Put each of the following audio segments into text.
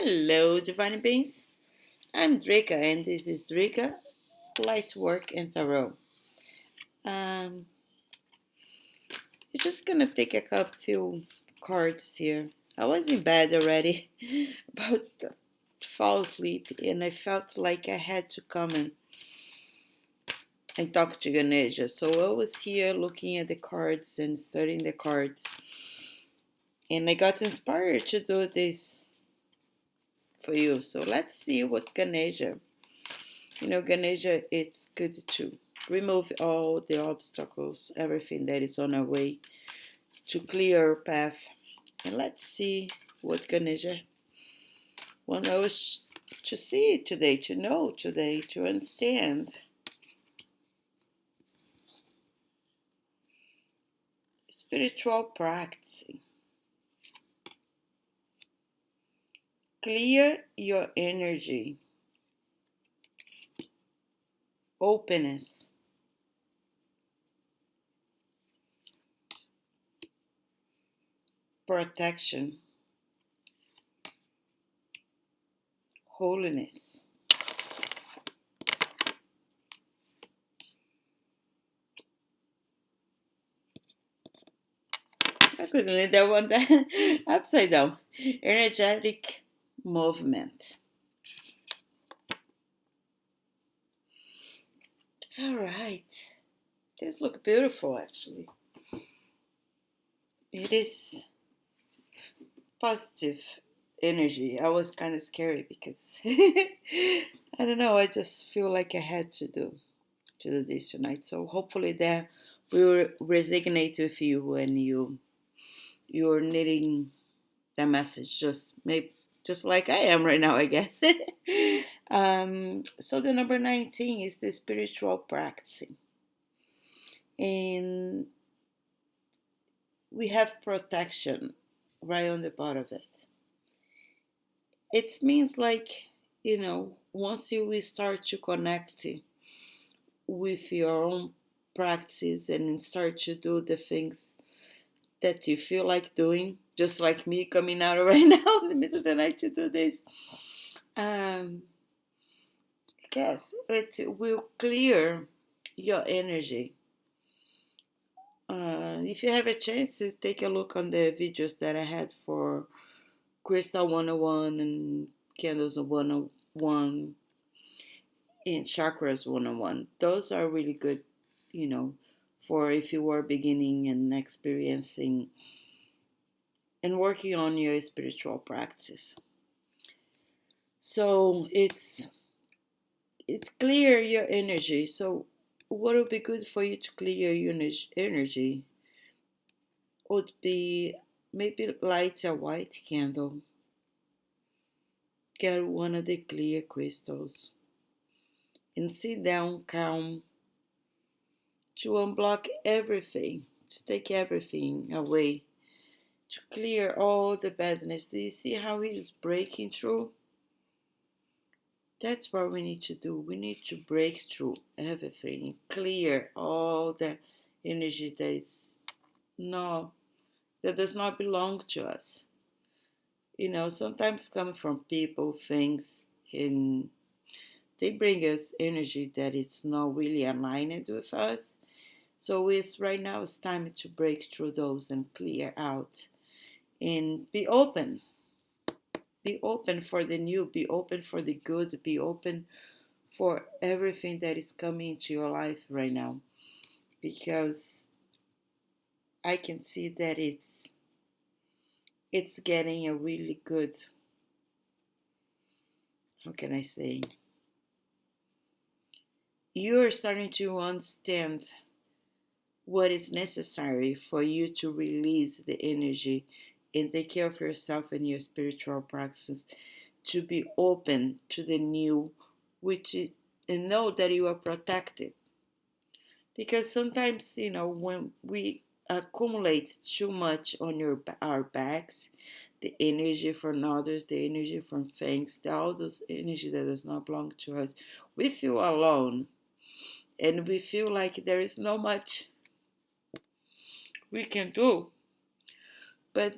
Hello, Divine Beings. I'm Drykka, and this is Drykka Lightwork and Tarot. Um, I'm just gonna take a few cards here. I was in bed already, about to fall asleep, and I felt like I had to come and talk to Ganesha. So I was here looking at the cards and studying the cards, and I got inspired to do this for you. So let's see what Ganesha. Ganesha, it's good to remove all the obstacles, everything that is on our way, to clear our path. And let's see what Ganesha wants us to see today, to know today, to understand. Spiritual practicing. Clear your energy. Openness. Protection. Wholeness. I couldn't leave that one down. Upside down. Energetic movement. All right. These look beautiful, actually. It is positive energy. I was kind of scary because I don't know. I just feel like I had to do this tonight. So hopefully that will resonate with you when you're needing that message. Just like I am right now, I guess. So the number 19 is the spiritual practicing, and we have protection right on the bottom of it. It means once you start to connect with your own practices and start to do the things that you feel like doing, just like me coming out right now in the middle of the night to do this. Yes, it will clear your energy. If you have a chance to take a look on the videos that I had for Crystal 101 and Candles 101 and Chakras 101, those are really good, for if you are beginning and experiencing and working on your spiritual practice. So it clear your energy. So what would be good for you to clear your energy would be maybe light a white candle. Get one of the clear crystals and sit down calm to unblock everything, to take everything away, to clear all the badness. Do you see how he's breaking through? That's what we need to do. We need to break through everything and clear all the energy that does not belong to us. Sometimes come from people, things, and they bring us energy that it's not really aligned with us. So right now it's time to break through those and clear out and be open. Be open for the new, be open for the good, be open for everything that is coming into your life right now. Because I can see that it's getting a really good, how can I say? You're starting to understand what is necessary for you to release the energy and take care of yourself and your spiritual practices, to be open to the new, and know that you are protected. Because sometimes, when we accumulate too much on our backs, the energy from others, the energy from things, all those energy that does not belong to us, we feel alone, and we feel like there is not much we can do. But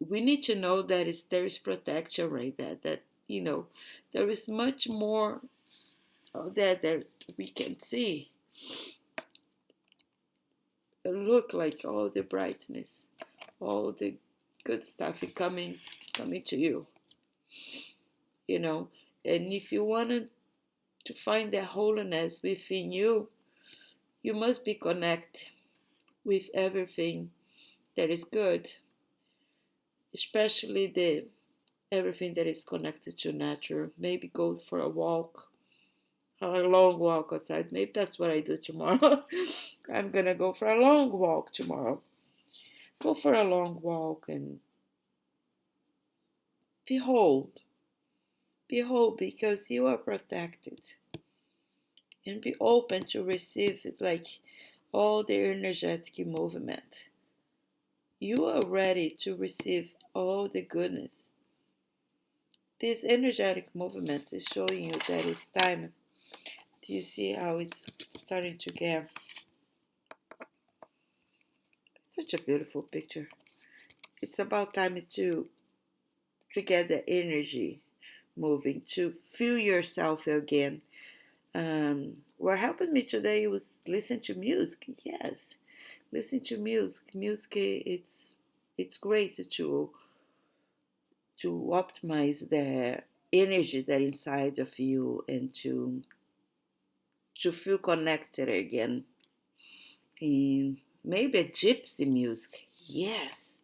we need to know that there is protection right there. That there is much more that we can see. Look, like all the brightness, all the good stuff is coming to you. And if you want to find that wholeness within you, you must be connected with everything that is good, especially the everything that is connected to nature. Maybe go for a walk, a long walk outside. Maybe that's what I do tomorrow. I'm gonna go for a long walk tomorrow. Go for a long walk and behold, because you are protected, and be open to receive it, like all the energetic movement. You are ready to receive all the goodness. This energetic movement is showing you that it's time. Do you see how it's starting to get such a beautiful picture? It's about time to get the energy moving, to feel yourself again. What helped me today was listen to music. Yes, listen to music. Music, it's great to optimize the energy that inside of you, and to feel connected again. And maybe a gypsy music. Yes.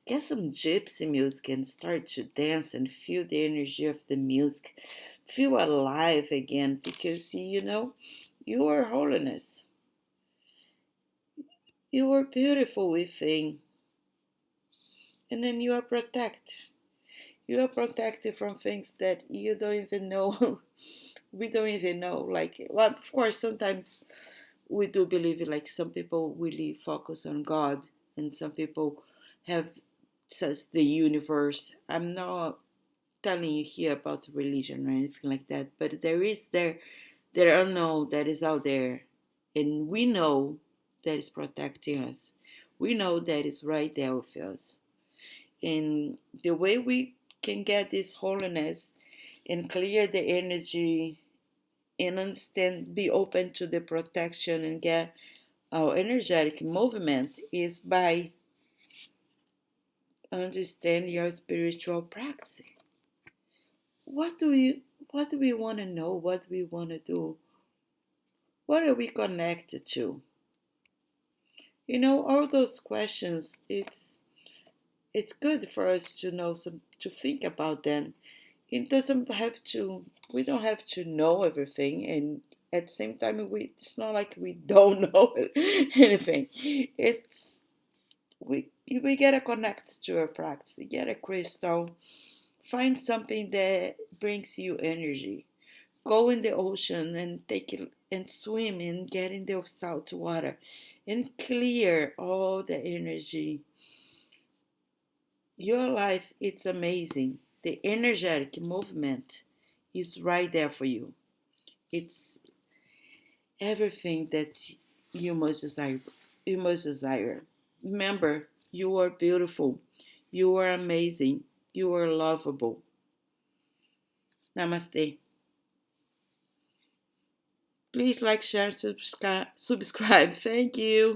Get some gypsy music and start to dance and feel the energy of the music. Feel alive again, because you are wholeness. You are beautiful within. And then you are protected. You are protected from things that you don't even know. We don't even know. Like, well, of course, sometimes we do believe it. Like, some people really focus on God, and some people have says the universe. I'm not telling you here about religion or anything like that, but there unknown that is out there, and we know that is protecting us. We know that is right there with us. And the way we can get this wholeness and clear the energy and understand, be open to the protection and get our energetic movement is by understanding your spiritual practice. What do we want to know? What do we want to do? What are we connected to? All those questions. It's good for us to know to think about them. It doesn't have to. We don't have to know everything, and at the same time, it's not like we don't know anything. It's we gotta connect to our practice. You get a crystal. Find something that brings you energy. Go in the ocean and take it and swim and get in the salt water and clear all the energy. Your life, it's amazing. The energetic movement is right there for you. It's everything that you must desire. You must desire. Remember, you are beautiful. You are amazing. You are lovable. Namaste. Please like, share, subscribe. Thank you.